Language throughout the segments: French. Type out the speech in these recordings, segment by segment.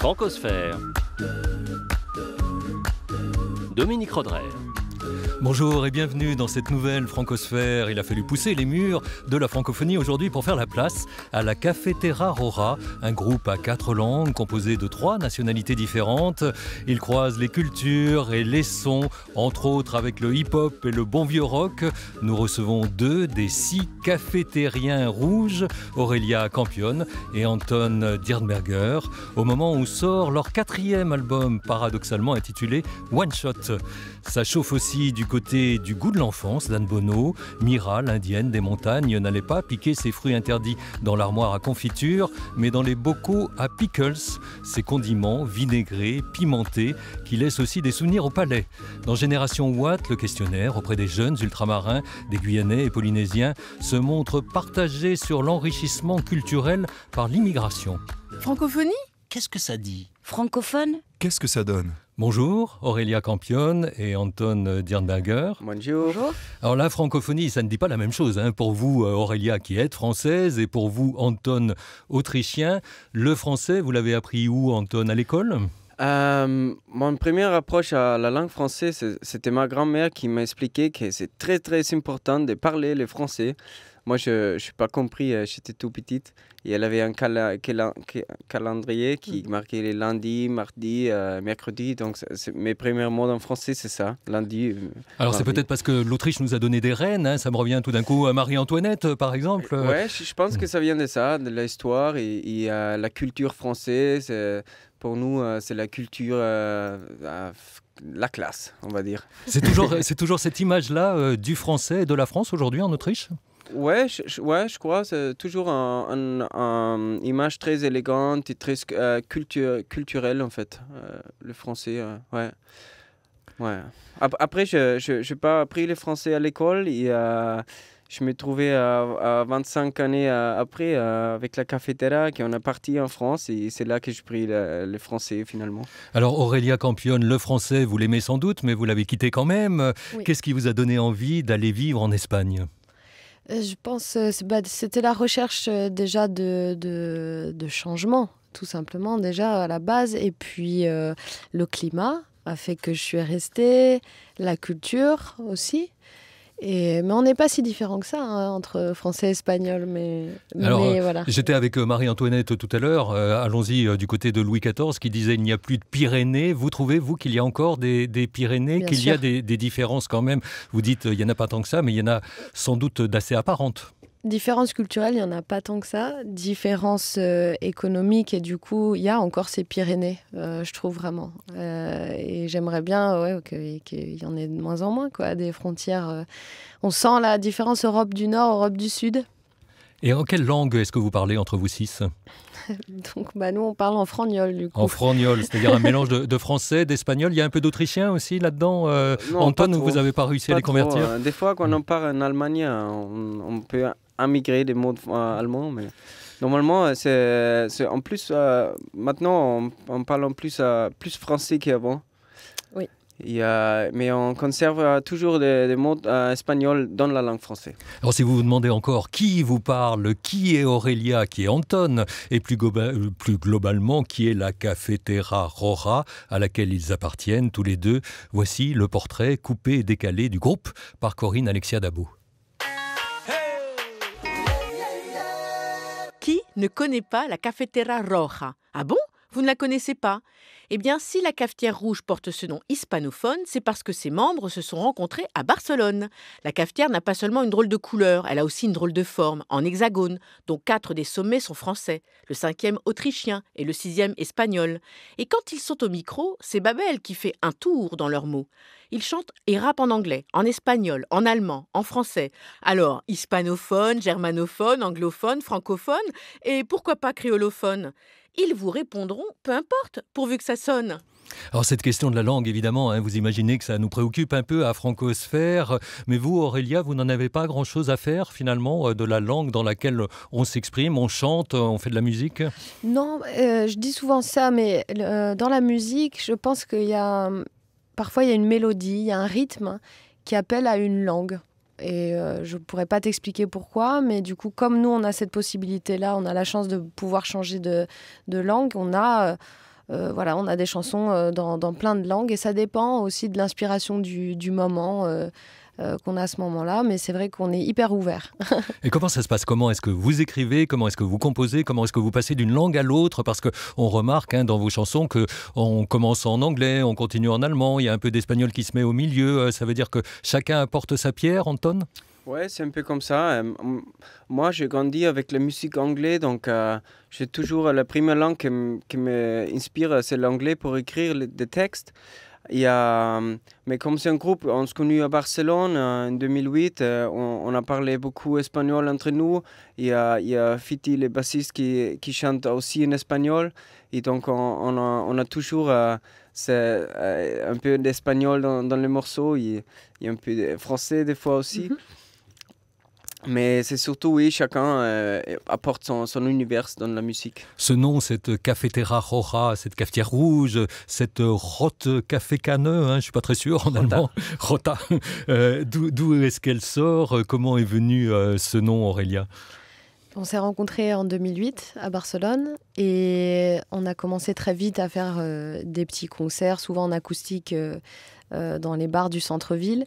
Francosphère. Dominique Rodrer. Bonjour et bienvenue dans cette nouvelle Francosphère. Il a fallu pousser les murs de la francophonie aujourd'hui pour faire la place à la Cafetera Roja, un groupe à 4 langues composé de 3 nationalités différentes. Il croise les cultures et les sons, entre autres avec le hip-hop et le bon vieux rock. Nous recevons 2 des 6 cafétériens rouges, Aurélia Campion et Anton Dirnberger, au moment où sort leur 4e album, paradoxalement intitulé One Shot. Ça chauffe aussi du côté du goût de l'enfance d'Anne Bonneau. Mira, l'indienne des montagnes, n'allait pas piquer ses fruits interdits dans l'armoire à confiture, mais dans les bocaux à pickles, ces condiments vinaigrés, pimentés, qui laissent aussi des souvenirs au palais. Dans Génération Watt, le questionnaire auprès des jeunes ultramarins, des Guyanais et Polynésiens, se montre partagé sur l'enrichissement culturel par l'immigration. Francophonie ? Qu'est-ce que ça dit ? Francophone ? Qu'est-ce que ça donne ? Bonjour, Aurélia Campion et Anton Dirnberger. Bonjour. Alors la francophonie, ça ne dit pas la même chose. Pour vous, Aurélia, qui êtes française, et pour vous, Anton, autrichien. Le français, vous l'avez appris où, Anton, à l'école ? Mon première approche à la langue française, c'était ma grand-mère qui m'a expliqué que c'est très très important de parler le français. Moi, je n'ai pas compris, j'étais tout petite. Et elle avait un calendrier qui marquait les lundis, mardis, mercredis. Donc, mes premiers mots en français, c'est ça, lundi. Alors, c'est peut-être parce que l'Autriche nous a donné des reines. Ça me revient tout d'un coup à Marie-Antoinette, par exemple. Oui, je pense que ça vient de ça, de l'histoire et la culture française. Pour nous, c'est la culture, la classe, on va dire. C'est toujours cette image-là du français et de la France aujourd'hui en Autriche ? Ouais, je crois. C'est toujours une image très élégante et très culturelle, en fait, le français. Ouais. Après, je n'ai pas appris le français à l'école et je me trouvais à 25 années après avec la Cafetera qu'on a parti en France et c'est là que j'ai pris le français finalement. Alors Aurélia Campion, le français, vous l'aimez sans doute, mais vous l'avez quitté quand même. Oui. Qu'est-ce qui vous a donné envie d'aller vivre en Espagne ? Je pense que c'était la recherche déjà de changement, tout simplement, déjà à la base. Et puis le climat a fait que je suis restée, la culture aussi. Mais on n'est pas si différents que ça entre français et espagnol. Alors, voilà. J'étais avec Marie-Antoinette tout à l'heure. Allons-y du côté de Louis XIV qui disait « Il n'y a plus de Pyrénées ». Vous trouvez, vous, qu'il y a encore des Pyrénées, Bien qu'il sûr. y a des différences quand même ? Vous dites il n'y en a pas tant que ça, mais il y en a sans doute d'assez apparentes. Différences culturelles, il n'y en a pas tant que ça. Différences économiques, et du coup, il y a encore ces Pyrénées, je trouve vraiment. Et j'aimerais bien qu'il y en ait de moins en moins, quoi, des frontières. On sent la différence Europe du Nord, Europe du Sud. Et en quelle langue est-ce que vous parlez entre vous 6 ? Donc, nous, on parle en frangnol, du coup. En frangnol, c'est-à-dire un mélange de français, d'espagnol. Il y a un peu d'autrichien aussi là-dedans. Non, Anton, pas trop. vous n'avez pas réussi à les convertir ? Des fois, quand on part en Allemagne, on peut immigrer des mots allemands, mais normalement, c'est en plus, maintenant, on parle en plus français qu'avant. Oui. Mais on conserve toujours des mots espagnols dans la langue française. Alors si vous vous demandez encore qui vous parle, qui est Aurélia, qui est Anton, et plus globalement, qui est la Cafetera Roja, à laquelle ils appartiennent tous les deux, voici le portrait coupé et décalé du groupe par Corinne Alexia Dabo. Qui ne connaît pas la Cafetera Roja ? Ah bon ? Vous ne la connaissez pas ? Eh bien, si la cafetière rouge porte ce nom hispanophone, c'est parce que ses membres se sont rencontrés à Barcelone. La cafetière n'a pas seulement une drôle de couleur, elle a aussi une drôle de forme, en hexagone, dont 4 des sommets sont français, le 5e autrichien et le 6e espagnol. Et quand ils sont au micro, c'est Babel qui fait un tour dans leurs mots. Ils chantent et rappent en anglais, en espagnol, en allemand, en français. Alors, hispanophone, germanophone, anglophone, francophone, et pourquoi pas créolophone ? Ils vous répondront, peu importe, pourvu que ça sonne. Alors cette question de la langue, évidemment, vous imaginez que ça nous préoccupe un peu à Francosphère, mais vous, Aurélia, vous n'en avez pas grand-chose à faire, finalement, de la langue dans laquelle on s'exprime, on chante, on fait de la musique ? Non, je dis souvent ça, mais dans la musique, je pense qu'il y a... Parfois, il y a une mélodie, il y a un rythme qui appelle à une langue. Et je ne pourrais pas t'expliquer pourquoi, mais du coup, comme nous, on a cette possibilité-là, on a la chance de pouvoir changer de langue, on a Voilà, on a des chansons dans plein de langues et ça dépend aussi de l'inspiration du moment qu'on a à ce moment-là, mais c'est vrai qu'on est hyper ouvert. Et comment ça se passe? Comment est-ce que vous écrivez? Comment est-ce que vous composez? Comment est-ce que vous passez d'une langue à l'autre? Parce qu'on remarque dans vos chansons qu'on commence en anglais, on continue en allemand, il y a un peu d'espagnol qui se met au milieu. Ça veut dire que chacun apporte sa pierre, Anton? Ouais, c'est un peu comme ça. Moi, j'ai grandi avec la musique anglaise, donc j'ai toujours la première langue qui m'inspire, c'est l'anglais pour écrire des textes. Mais comme c'est un groupe, on s'est connus à Barcelone en 2008, on a parlé beaucoup espagnol entre nous. Il y a Fiti, le bassiste, qui chante aussi en espagnol. Et donc, on a toujours un peu d'espagnol dans les morceaux. Il y a un peu de français des fois aussi. Mais c'est surtout, oui, chacun apporte son univers dans la musique. Ce nom, cette Cafetera Roja, cette cafetière rouge, cette Rote Café Caneux, je ne suis pas très sûr en allemand, Rota, d'où est-ce qu'elle sort? Comment est venu ce nom, Aurélia? On s'est rencontrés en 2008 à Barcelone et on a commencé très vite à faire des petits concerts, souvent en acoustique dans les bars du centre-ville.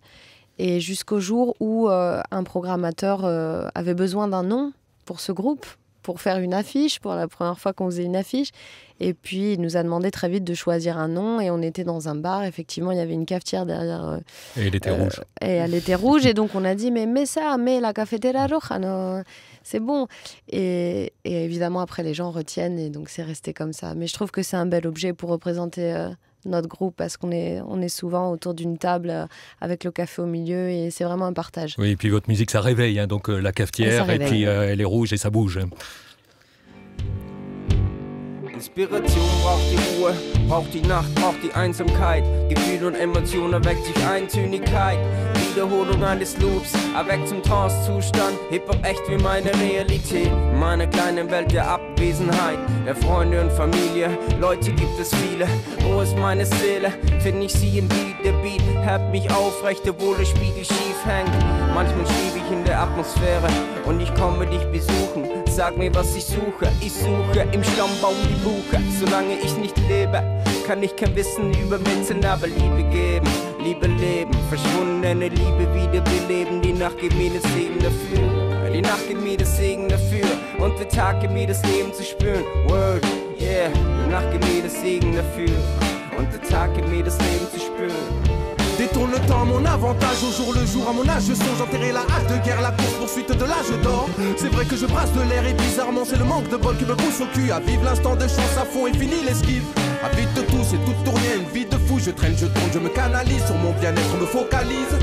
Et jusqu'au jour où un programmateur avait besoin d'un nom pour ce groupe, pour faire une affiche, pour la première fois qu'on faisait une affiche. Et puis, il nous a demandé très vite de choisir un nom. Et on était dans un bar. Effectivement, il y avait une cafetière derrière. Et elle était rouge. Et elle était rouge. Et donc, on a dit, mais la Cafetera Roja, non, c'est bon. Et évidemment, après, les gens retiennent. Et donc, c'est resté comme ça. Mais je trouve que c'est un bel objet pour représenter notre groupe parce qu'on est souvent autour d'une table avec le café au milieu et c'est vraiment un partage. Oui, et puis votre musique, ça réveille, donc la cafetière, et puis elle est rouge et ça bouge. Inspiration braucht die Ruhe, braucht die Nacht, braucht die Einsamkeit. Gefühl und Emotion erweckt sich Eintönigkeit. Wiederholung eines Loops, erweckt zum Trance-Zustand. Hip-Hop echt wie meine Realität. In meiner kleinen Welt der Abwesenheit, der Freunde und Familie. Leute gibt es viele. Wo ist meine Seele? Find ich sie im Beat. Der Beat hebt mich aufrecht, obwohl der Spiegel schief hängt. Manchmal schwebe ich in der Atmosphäre und ich komme dich besuchen. Sag mir, was ich suche im Stammbau die Buche. Solange ich nicht lebe, kann ich kein Wissen übermitteln, aber Liebe geben, Liebe leben. Verschwundene Liebe wiederbeleben, die Nacht gibt mir das Segen dafür. Die Nacht gibt mir das Segen dafür und der Tag gibt mir das Leben zu spüren. Word, yeah, die Nacht gibt mir das Segen dafür und der Tag gibt mir das Leben zu spüren. Détourne le temps à mon avantage, au jour le jour à mon âge je songe enterrer la hache de guerre, la course poursuite de l'âge d'or. C'est vrai que je brasse de l'air et bizarrement c'est le manque de bol qui me pousse au cul. À vivre l'instant de chance à fond et fini l'esquive. À vite de tout, c'est tout tourner, une vie de fou. Je traîne, je tourne, je me canalise, sur mon bien-être me focalise.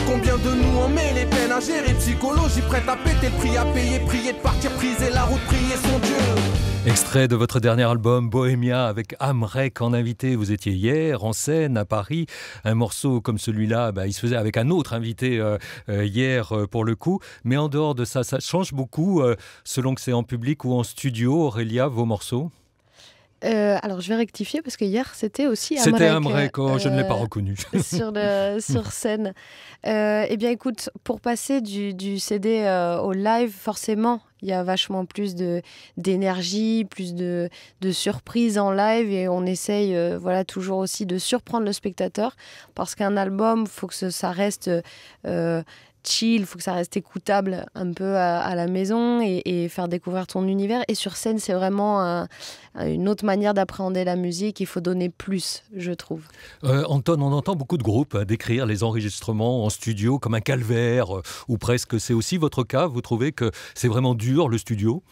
Combien de nous on met les peines à gérer, psychologie prête à péter le prix à payer, prier de partir, priser la route, prier son Dieu. Extrait de votre dernier album Bohémia avec Amrek en invité. Vous étiez hier en scène à Paris. Un morceau comme celui-là, il se faisait avec un autre invité hier pour le coup. Mais en dehors de ça, ça change beaucoup selon que c'est en public ou en studio. Aurélia, vos morceaux? Alors je vais rectifier parce que hier c'était aussi Amrek. C'était Amrek, je ne l'ai pas reconnu. sur scène. Eh bien écoute, pour passer du CD au live, forcément, il y a vachement plus d'énergie, plus de surprises en live et on essaye toujours aussi de surprendre le spectateur parce qu'un album, il faut que ça reste chill, il faut que ça reste écoutable un peu à la maison et faire découvrir ton univers. Et sur scène, c'est vraiment une autre manière d'appréhender la musique. Il faut donner plus, je trouve. Anton, on entend beaucoup de groupes décrire les enregistrements en studio comme un calvaire, ou presque. C'est aussi votre cas? Vous trouvez que c'est vraiment dur, le studio?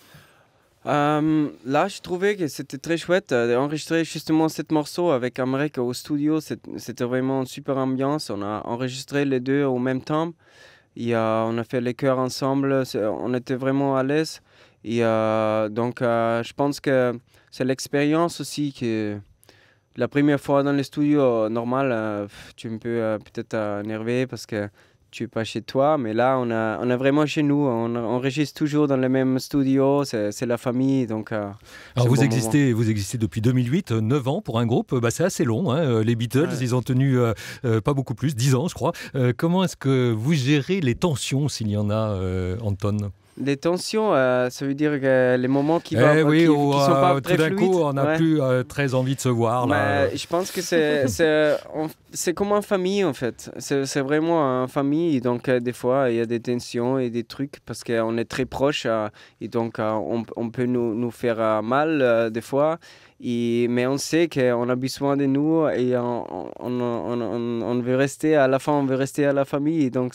Là, je trouvais que c'était très chouette d'enregistrer justement ce morceau avec Amrek au studio. C'était vraiment une super ambiance. On a enregistré les deux au même temps. On a fait les chœurs ensemble. On était vraiment à l'aise. Donc, je pense que c'est l'expérience aussi que la première fois dans le studio normal, tu es un peu peut-être énervé parce que tu n'es pas chez toi, mais là, on est vraiment chez nous. On enregistre toujours dans le même studio, c'est la famille. Donc, alors, vous existez depuis 2008, 9 ans pour un groupe, c'est assez long. Les Beatles, ouais. Ils ont tenu pas beaucoup plus, 10 ans, je crois. Comment est-ce que vous gérez les tensions, s'il y en a, Anton ? Les tensions, ça veut dire que les moments qui sont pas tout très d'un fluides. coup, on n'a plus très envie de se voir. Là. Je pense que c'est comme en famille, en fait. C'est vraiment en famille. Donc, des fois, il y a des tensions et des trucs parce qu'on est très proches. Et donc, on peut nous faire mal, des fois. Mais on sait qu'on a besoin de nous et on veut rester à la fin, on veut rester à la famille. Et donc,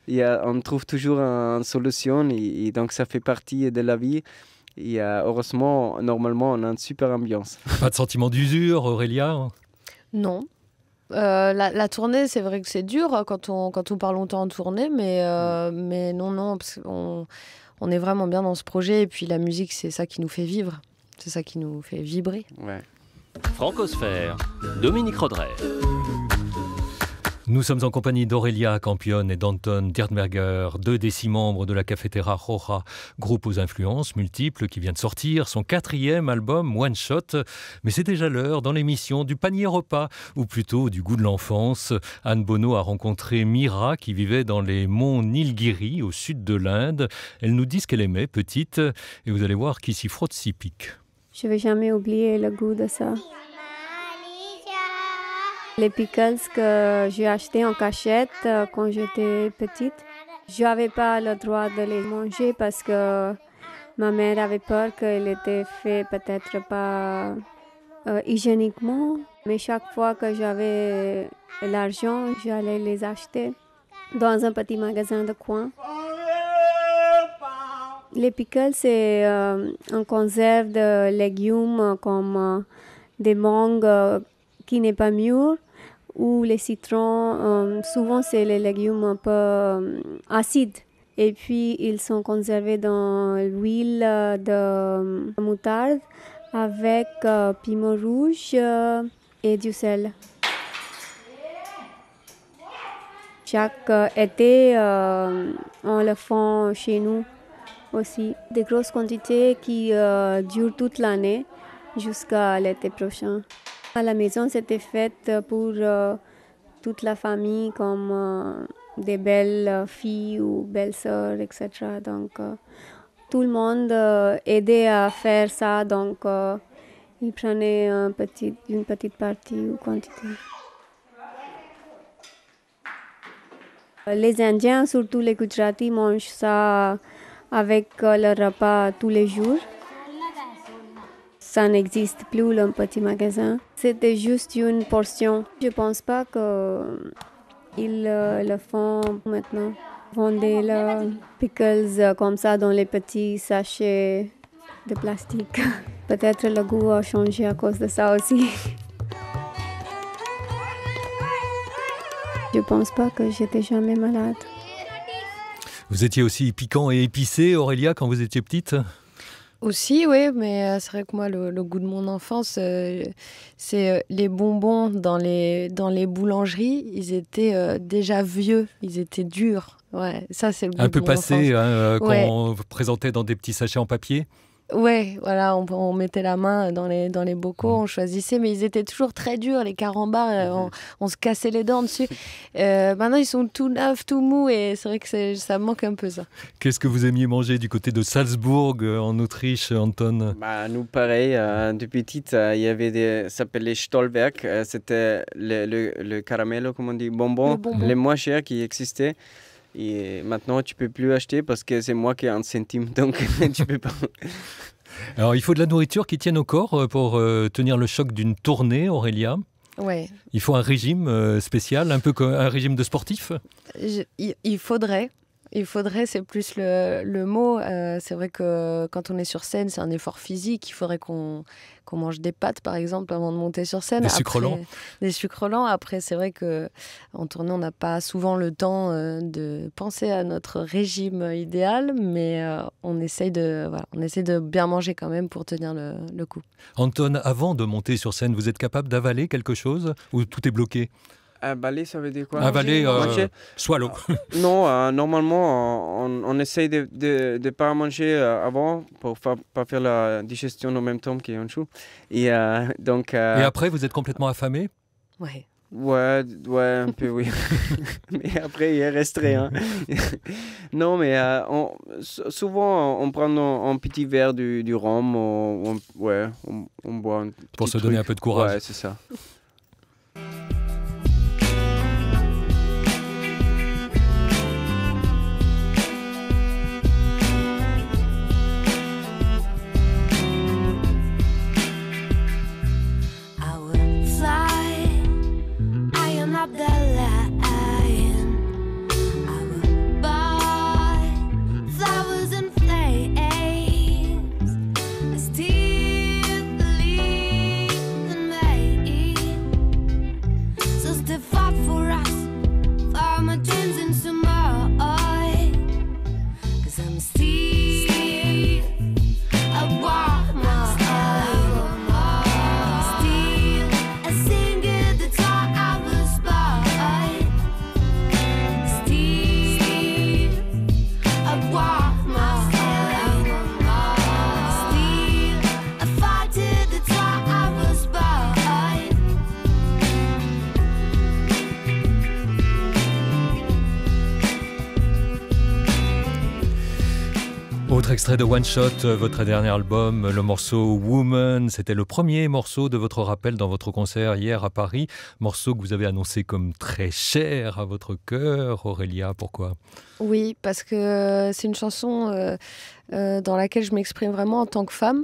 on trouve toujours une solution et donc ça fait partie de la vie. Et heureusement, normalement, on a une super ambiance. Pas de sentiment d'usure, Aurélia? Non. La tournée, c'est vrai que c'est dur quand on part longtemps en tournée, mais non, parce qu'on est vraiment bien dans ce projet. Et puis la musique, c'est ça qui nous fait vivre. C'est ça qui nous fait vibrer. Ouais. Francosphère, Dominique Rodrey. Nous sommes en compagnie d'Aurélia Campion et d'Anton Diertmerger, 2 des 6 membres de la Cafetera Roja, groupe aux influences multiples qui vient de sortir son 4e album One Shot. Mais c'est déjà l'heure dans l'émission du panier repas, ou plutôt du goût de l'enfance. Anne Bonneau a rencontré Mira qui vivait dans les monts Nilgiri au sud de l'Inde. Elle nous dit ce qu'elle aimait petite et vous allez voir qui s'y frotte s'y pique. Je ne vais jamais oublier le goût de ça. Les pickles que j'ai achetés en cachette quand j'étais petite, je n'avais pas le droit de les manger parce que ma mère avait peur qu'ils étaient faits peut-être pas hygiéniquement. Mais chaque fois que j'avais l'argent, j'allais les acheter dans un petit magasin de coin. Les pickles, c'est une conserve de légumes comme des mangues qui n'est pas mûres ou les citrons. Souvent, c'est les légumes un peu acides. Et puis, ils sont conservés dans l'huile de moutarde avec piment rouge et du sel. Chaque été, on le fait chez nous aussi. Des grosses quantités qui durent toute l'année jusqu'à l'été prochain. À la maison, c'était fait pour toute la famille, comme des belles filles ou belles sœurs, etc. Donc, tout le monde aidait à faire ça, donc ils prenaient une petite partie ou quantité. Les Indiens, surtout les Gujaratis, mangent ça avec le repas tous les jours. Ça n'existe plus, le petit magasin. C'était juste une portion. Je ne pense pas qu'ils le font maintenant. Vendez les pickles comme ça dans les petits sachets de plastique. Peut-être le goût a changé à cause de ça aussi. Je ne pense pas que j'étais jamais malade. Vous étiez aussi piquant et épicé, Aurélia, quand vous étiez petite? Aussi, oui, mais c'est vrai que moi, le goût de mon enfance, c'est les bonbons dans les boulangeries. Ils étaient déjà vieux, ils étaient durs. Ouais, ça, c'est le goût un peu de mon passé, enfance. quand Ouais. on présentait dans des petits sachets en papier. Ouais, voilà, on mettait la main dans les bocaux, on choisissait, mais ils étaient toujours très durs, les carambars, on se cassait les dents dessus. Maintenant, ils sont tout neufs, tout mous, et c'est vrai que ça me manque un peu, ça. Qu'est-ce que vous aimiez manger du côté de Salzbourg, en Autriche, Anton? Nous, pareil, depuis petite, il y avait ça s'appelait Stolberg, c'était le caramelo, comme on dit, bonbon, les moins chers qui existaient. Et maintenant, tu ne peux plus acheter parce que c'est moi qui ai 1 centime, donc tu ne peux pas. Alors, il faut de la nourriture qui tienne au corps pour tenir le choc d'une tournée, Aurélia. Ouais. Il faut un régime spécial, un peu comme un régime de sportif. Il faudrait, c'est plus le mot. C'est vrai que quand on est sur scène, c'est un effort physique. Il faudrait qu'on mange des pâtes, par exemple, avant de monter sur scène. Des sucres lents. Des sucres lents. Après, c'est vrai qu'en tournée, on n'a pas souvent le temps de penser à notre régime idéal, mais on essaye de bien manger quand même pour tenir le coup. Anton, avant de monter sur scène, vous êtes capable d'avaler quelque chose ou tout est bloqué? Avaler, ça veut dire quoi? Avaler, swallow. Non, normalement, on essaye de ne pas manger avant pour pas faire la digestion en même temps qu'on joue. Et Et après, vous êtes complètement affamé? Ouais. Ouais, un peu, oui. Mais après, il reste rien. Non, mais souvent, on prend un petit verre du rhum, on boit un petit Pour se truc. donner un peu de courage. Ouais, c'est ça. I will fly, I am not the lion. I will buy flowers and flames. I still believe in me. So step up for us, for my dreams into more. 'Cause I'm still a walk my still a singer that's all I was born. Still a walk my still a fighter that's all I was born. Autre extrait de One Shot, votre dernier album, le morceau Woman. C'était le premier morceau de votre rappel dans votre concert hier à Paris. Morceau que vous avez annoncé comme très cher à votre cœur. Aurélia, pourquoi ? Oui, parce que c'est une chanson dans laquelle je m'exprime vraiment en tant que femme.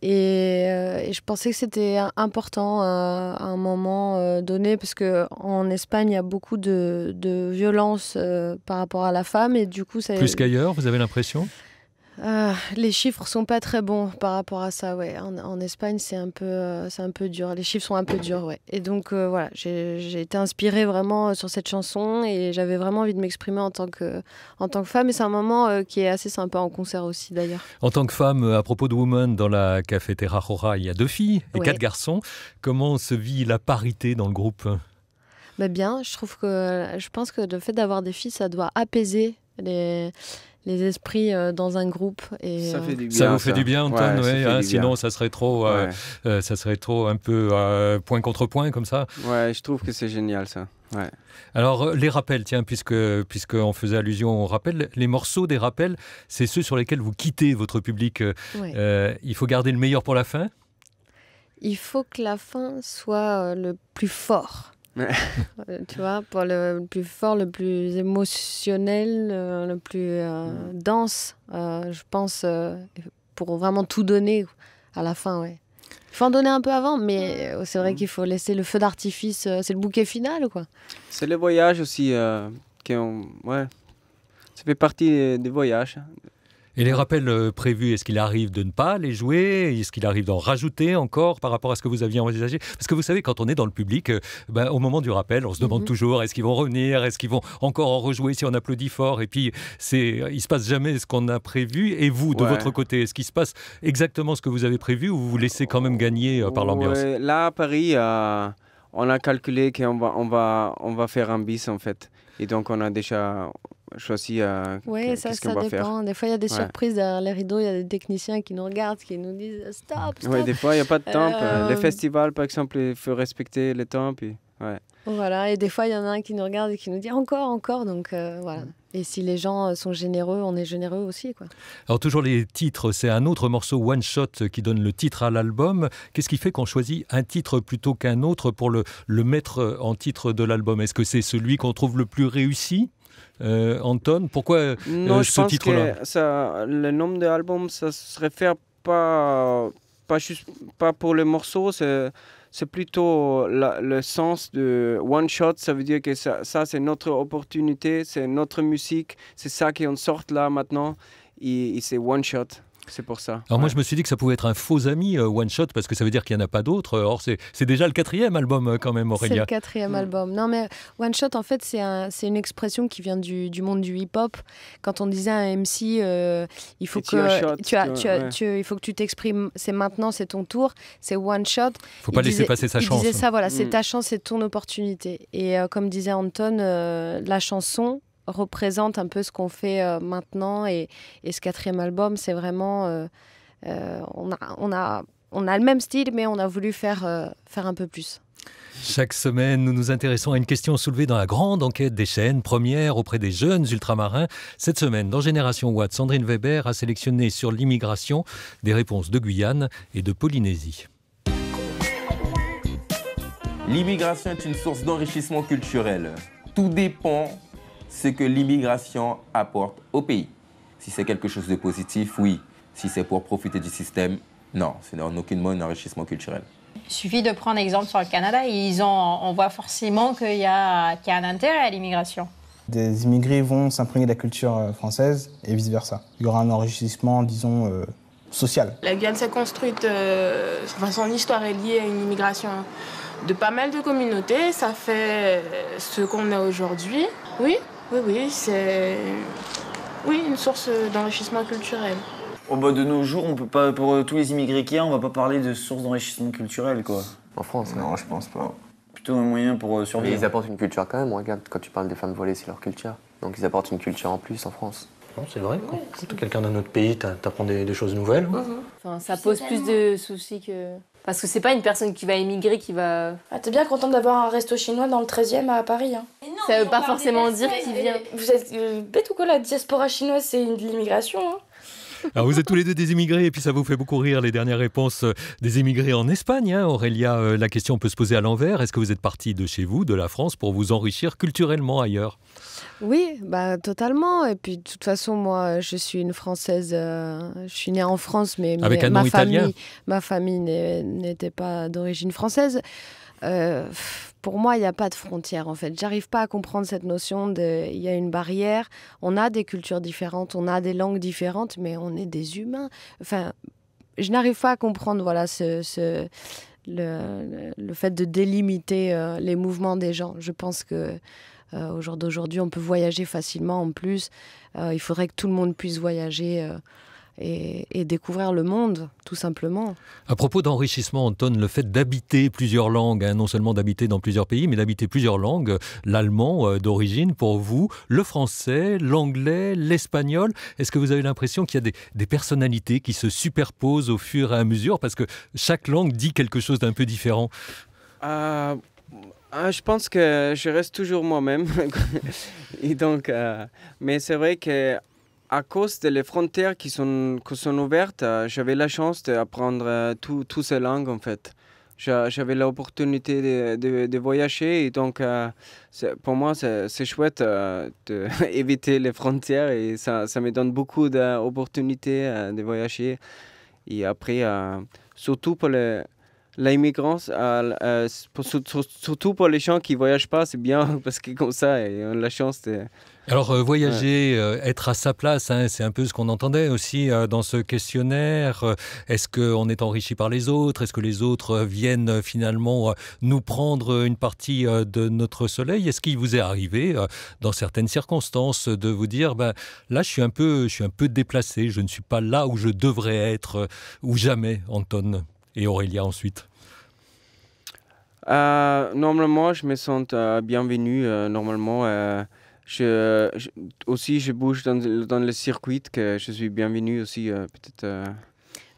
Et je pensais que c'était important à un moment donné, parce qu'en Espagne, il y a beaucoup de violence par rapport à la femme. Et du coup, ça, Plus qu'ailleurs, vous avez l'impression ? les chiffres sont pas très bons par rapport à ça, ouais. En Espagne, c'est un peu dur. Les chiffres sont un peu durs, ouais. Et donc voilà, j'ai été inspirée vraiment sur cette chanson et j'avais vraiment envie de m'exprimer en tant que femme. Et c'est un moment qui est assez sympa en concert aussi, d'ailleurs. En tant que femme, à propos de Woman, dans la Cafetera Roja, il y a 2 filles et 4 garçons. Comment se vit la parité dans le groupe ? Bah bien, je pense que le fait d'avoir des filles, ça doit apaiser les esprits dans un groupe. Et, Ça fait du bien. Ça vous fait du bien, Anton, Ouais, ça fait du sinon bien. ça serait trop un peu point contre point comme ça. Ouais, je trouve que c'est génial, ça. Ouais. Alors, les rappels, tiens, puisqu'on faisait allusion aux rappels, les morceaux des rappels, c'est ceux sur lesquels vous quittez votre public. ouais. Il faut garder le meilleur pour la fin. Il faut que la fin soit le plus fort. Ouais. Tu vois, pour le plus fort, le plus émotionnel, le plus dense, je pense, pour vraiment tout donner à la fin, ouais. Il faut en donner un peu avant, mais c'est vrai qu'il faut laisser le feu d'artifice, c'est le bouquet final, quoi. C'est le voyage aussi. Ouais. Ça fait partie des voyages. Et les rappels prévus, est-ce qu'il arrive de ne pas les jouer ? Est-ce qu'il arrive d'en rajouter encore par rapport à ce que vous aviez envisagé ? Parce que vous savez, quand on est dans le public, au moment du rappel, on se demande toujours, est-ce qu'ils vont revenir ? Est-ce qu'ils vont encore en rejouer si on applaudit fort ? Et puis, il se passe jamais ce qu'on a prévu. Et vous, de votre côté, est-ce qu'il se passe exactement ce que vous avez prévu ou vous vous laissez quand même gagner par l'ambiance ? Ouais, là, à Paris, on a calculé qu'on va faire un bis, en fait. Et donc, on a déjà choisi Oui, ça qu'est-ce qu'on va faire. dépend. Des fois, il y a des surprises derrière les rideaux. Il y a des techniciens qui nous regardent, qui nous disent « Stop, stop !» Ouais, des fois, il n'y a pas de temps. Les festivals, par exemple, il faut respecter le temps. Puis, ouais. Voilà, et des fois, il y en a un qui nous regarde et qui nous dit « Encore !» Donc, voilà. Et si les gens sont généreux, on est généreux aussi, quoi. Alors, toujours les titres, c'est un autre morceau One Shot qui donne le titre à l'album. Qu'est-ce qui fait qu'on choisit un titre plutôt qu'un autre pour le mettre en titre de l'album ? Est-ce que c'est celui qu'on trouve le plus réussi ? Anton, pourquoi non, je ce pense titre-là ? que le nom de l'album, ça se réfère pas pour les morceaux, c'est plutôt le sens de one shot. Ça veut dire que ça c'est notre opportunité, c'est notre musique, c'est ça qu'on sort là maintenant, et c'est one shot. C'est pour ça. Alors moi, je me suis dit que ça pouvait être un faux ami, One Shot, parce que ça veut dire qu'il n'y en a pas d'autres. Or, c'est déjà le 4e album quand même, Aurélia. C'est le 4e album. Non, mais One Shot, en fait, c'est une expression qui vient du monde du hip-hop. Quand on disait à un MC, il faut que tu t'exprimes, c'est maintenant, c'est ton tour, c'est One Shot. Il ne faut pas laisser passer sa chance. Il disait ça, voilà, c'est ta chance, c'est ton opportunité. Et comme disait Anton, la chanson représente un peu ce qu'on fait maintenant, et ce 4e album, c'est vraiment on a le même style, mais on a voulu faire un peu plus. Chaque semaine, nous nous intéressons à une question soulevée dans la grande enquête des chaînes, première auprès des jeunes ultramarins. Cette semaine, dans Génération Watt, Sandrine Weber a sélectionné sur l'immigration des réponses de Guyane et de Polynésie. L'immigration est une source d'enrichissement culturel. Tout dépend ce que l'immigration apporte au pays. Si c'est quelque chose de positif, oui. Si c'est pour profiter du système, non. C'est en aucunement un enrichissement culturel. Il suffit de prendre exemple sur le Canada. On voit forcément qu'il y a un intérêt à l'immigration. Des immigrés vont s'imprégner de la culture française et vice-versa. Il y aura un enrichissement, disons, social. La Guyane s'est construite, son histoire est liée à une immigration de pas mal de communautés. Ça fait ce qu'on est aujourd'hui. Oui, c'est une source d'enrichissement culturel. De nos jours, on peut pas, pour tous les immigrés qu'il y a, on va pas parler de source d'enrichissement culturel, quoi. En France, non, je pense pas. Plutôt un moyen pour survivre. Mais ils apportent une culture quand même. Regarde, quand tu parles des femmes volées, c'est leur culture. Donc ils apportent une culture en plus en France. Non, c'est vrai. Quand t'es quelqu'un d'un autre pays, t'apprends des choses nouvelles. Enfin, ça pose plus de soucis que... Parce que c'est pas une personne qui va émigrer qui va... T'es bien contente d'avoir un resto chinois dans le 13e à Paris. Hein. Ça veut pas forcément dire qu'il vient... Vous êtes bête ou quoi, la diaspora chinoise, c'est de l'immigration. Hein. Alors vous êtes tous les deux des immigrés et puis ça vous fait beaucoup rire les dernières réponses des immigrés en Espagne. Hein. Aurélia, la question peut se poser à l'envers. Est-ce que vous êtes parti de chez vous, de la France, pour vous enrichir culturellement ailleurs ? Oui, totalement. Et puis de toute façon, moi, je suis une Française. Je suis née en France, mais avec un nom italien. Ma famille n'était pas d'origine française. Pour moi, il n'y a pas de frontière, en fait. J'arrive pas à comprendre cette notion il y a une barrière. On a des cultures différentes, on a des langues différentes, mais on est des humains. Enfin, je n'arrive pas à comprendre, voilà, le fait de délimiter les mouvements des gens. Je pense que au jour d'aujourd'hui, on peut voyager facilement. En plus, il faudrait que tout le monde puisse voyager et découvrir le monde, tout simplement. À propos d'enrichissement, Anton, le fait d'habiter plusieurs langues, non seulement d'habiter dans plusieurs pays, mais d'habiter plusieurs langues, l'allemand d'origine pour vous, le français, l'anglais, l'espagnol, est-ce que vous avez l'impression qu'il y a des personnalités qui se superposent au fur et à mesure, parce que chaque langue dit quelque chose d'un peu différent ? Je pense que je reste toujours moi-même. Et donc, mais c'est vrai que à cause des frontières qui sont ouvertes, j'avais la chance d'apprendre toutes ces langues en fait. J'avais l'opportunité de voyager et donc pour moi c'est chouette d'éviter les frontières et ça me donne beaucoup d'opportunités de voyager. Et après, surtout pour l'immigration, surtout pour les gens qui ne voyagent pas, c'est bien parce que comme ça, ils ont la chance de... Alors voyager, être à sa place, hein, c'est un peu ce qu'on entendait aussi dans ce questionnaire. Est-ce qu'on est enrichi par les autres ? Est-ce que les autres viennent finalement nous prendre une partie de notre soleil ? Est-ce qu'il vous est arrivé, dans certaines circonstances, de vous dire là je suis un peu déplacé, je ne suis pas là où je devrais être, ou jamais, Anton et Aurélia ensuite ? Normalement, je me sens bienvenu. Normalement, je bouge dans le circuit, que je suis bienvenu aussi. Peut-être.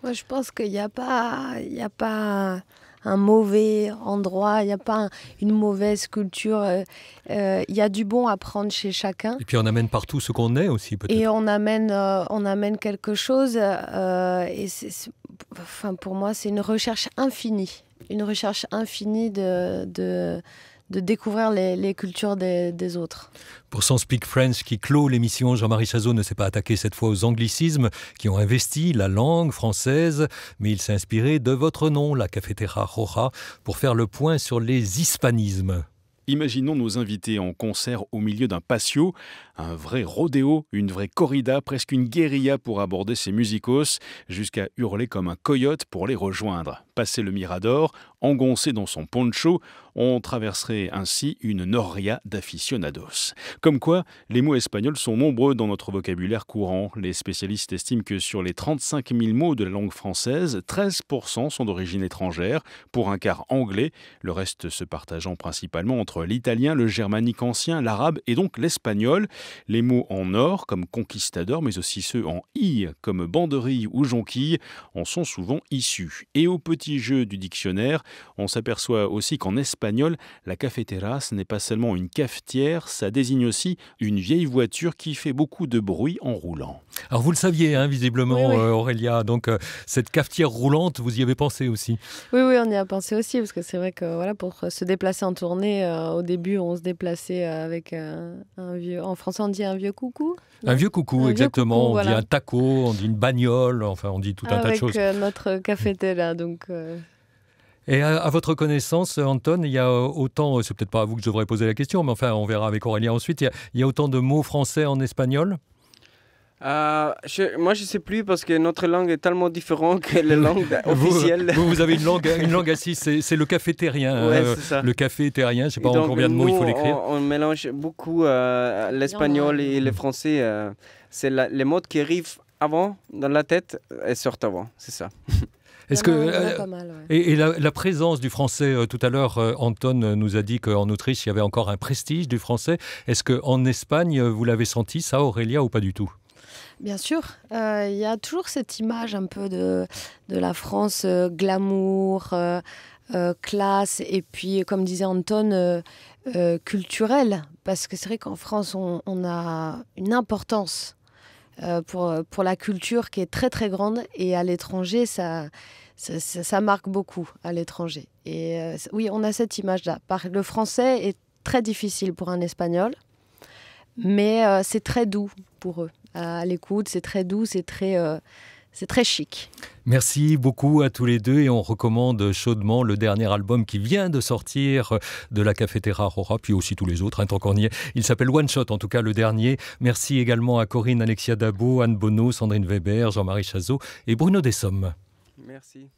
Moi, je pense qu'il n'y a pas un mauvais endroit, il n'y a pas une mauvaise culture. Il y a du bon à prendre chez chacun. Et puis on amène partout ce qu'on est aussi, peut-être. Et on amène quelque chose. Et pour moi, c'est une recherche infinie. Une recherche infinie de découvrir les cultures des autres. Pour son Speak French qui clôt l'émission, Jean-Marie Chazot ne s'est pas attaqué cette fois aux anglicismes qui ont investi la langue française, mais il s'est inspiré de votre nom, la Cafetera Roja, pour faire le point sur les hispanismes. Imaginons nos invités en concert au milieu d'un patio, un vrai rodéo, une vraie corrida, presque une guérilla pour aborder ces musicos, jusqu'à hurler comme un coyote pour les rejoindre. Passer le Mirador, engoncé dans son poncho, on traverserait ainsi une noria d'aficionados. Comme quoi, les mots espagnols sont nombreux dans notre vocabulaire courant. Les spécialistes estiment que sur les 35 000 mots de la langue française, 13% sont d'origine étrangère, pour un quart anglais, le reste se partageant principalement entre l'italien, le germanique ancien, l'arabe et donc l'espagnol. Les mots en or, comme conquistador, mais aussi ceux en i, comme banderille ou jonquille, en sont souvent issus. Et au petit jeu du dictionnaire, on s'aperçoit aussi qu'en espagnol, la cafetera, ce n'est pas seulement une cafetière, ça désigne aussi une vieille voiture qui fait beaucoup de bruit en roulant. Alors vous le saviez, hein, visiblement, Oui, oui. Aurélia, donc cette cafetière roulante, vous y avez pensé aussi? Oui, on y a pensé aussi, parce que c'est vrai que voilà, pour se déplacer en tournée, au début, on se déplaçait avec un vieux... En français, on dit un vieux coucou. Un vieux coucou, Un exactement. vieux coucou, on voilà. dit un taco, on dit une bagnole, enfin on dit tout un tas de choses. Avec notre cafetera, donc... Et à votre connaissance, Anton, il y a autant, c'est peut-être pas à vous que je devrais poser la question, mais enfin on verra avec Aurélien ensuite, il y a autant de mots français en espagnol? Moi, je ne sais plus parce que notre langue est tellement différente que les langues officielles. Vous avez une langue assise, c'est le cafétérien. Ouais, c'est ça. Le café terrien, je ne sais pas Et en donc, combien de mots il faut nous, l'écrire. On mélange beaucoup l'espagnol et le français. C'est les mots qui arrivent avant dans la tête et sortent avant, c'est ça. Est-ce que et la présence du français, tout à l'heure, Anton nous a dit qu'en Autriche, il y avait encore un prestige du français. Est-ce qu'en Espagne, vous l'avez senti, ça, Aurélia, ou pas du tout? Bien sûr, il y a toujours cette image un peu de la France glamour, classe, et puis, comme disait Anton, culturelle. Parce que c'est vrai qu'en France, on a une importance pour la culture qui est très très grande, et à l'étranger, ça marque beaucoup à l'étranger. Et oui, on a cette image-là. Le français est très difficile pour un Espagnol, mais c'est très doux pour eux. À l'écoute, c'est très doux, c'est très chic. Merci beaucoup à tous les deux et on recommande chaudement le dernier album qui vient de sortir de la Cafetera Roja, puis aussi tous les autres, tant qu'on y est. Il s'appelle One Shot, en tout cas le dernier. Merci également à Corinne Alexia Dabo, Anne Bonneau, Sandrine Weber, Jean-Marie Chazot et Bruno Dessommes. Merci.